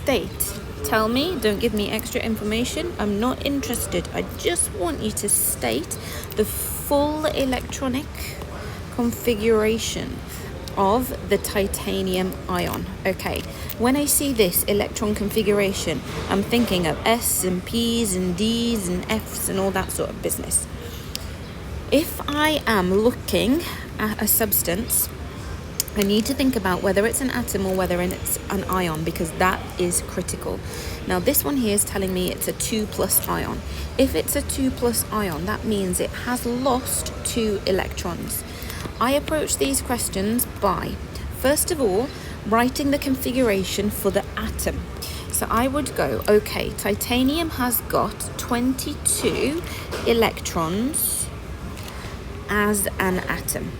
state. Tell me, don't give me extra information. I'm not interested. I just want you to state the full electronic configuration of the titanium ion. Okay, when I see this electron configuration, I'm thinking of S and P's and D's and F's and all that sort of business. If I am looking at a substance, I need to think about whether it's an atom or whether it's an ion, because that is critical. Now this one here is telling me it's a 2+ ion. If it's a 2+ ion, that means it has lost 2 electrons. I approach these questions by, first of all, writing the configuration for the atom. So I would go, okay, titanium has got 22 electrons as an atom.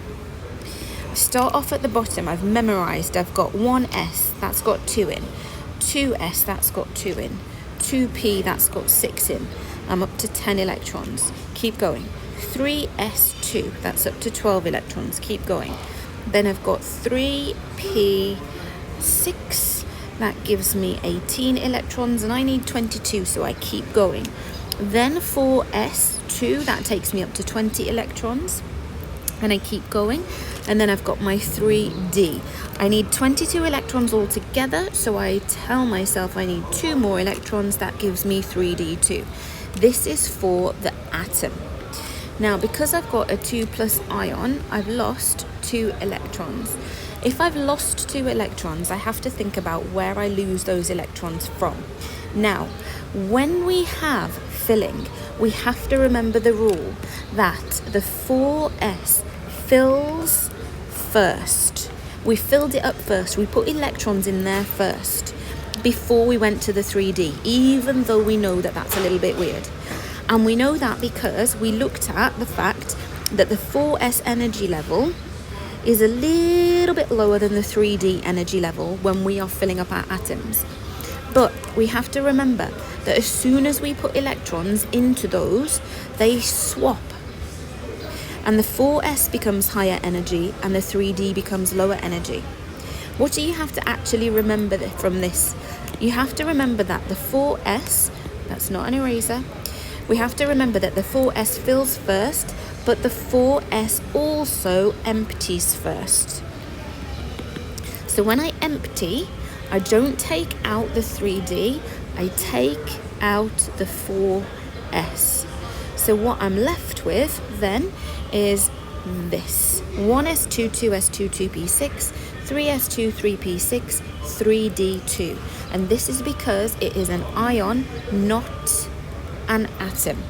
Start off at the bottom. I've memorized. I've got 1s, that's got 2 in. 2s, that's got 2 in. 2p, that's got 6 in. I'm up to 10 electrons. Keep going. 3s2, that's up to 12 electrons. Keep going. Then I've got 3p6, that gives me 18 electrons, and I need 22, so I keep going. Then 4s2, that takes me up to 20 electrons, and I keep going. And then I've got my 3d. I need 22 electrons altogether, so I tell myself I need 2 more electrons. That gives me 3d2. This is for the atom. Now, because I've got a 2+ ion, I've lost 2 electrons. If I've lost 2 electrons, I have to think about where I lose those electrons from. Now, when we have filling, we have to remember the rule that the 4s fills first. We filled it up first. We put electrons in there first before we went to the 3D, even though we know that that's a little bit weird. And we know that because we looked at the fact that the 4s energy level is a little bit lower than the 3D energy level when we are filling up our atoms. But we have to remember that as soon as we put electrons into those, they swap. And the 4s becomes higher energy and the 3D becomes lower energy. What do you have to actually remember from this? You have to remember that the 4s, that's not an eraser, we have to remember that the 4s fills first, but the 4s also empties first. So when I empty, I don't take out the 3D, I take out the 4s. So what I'm left with then is this: 1s2, 2s2, 2p6, 3s2, 3p6, 3d2. And this is because it is an ion, not an atom.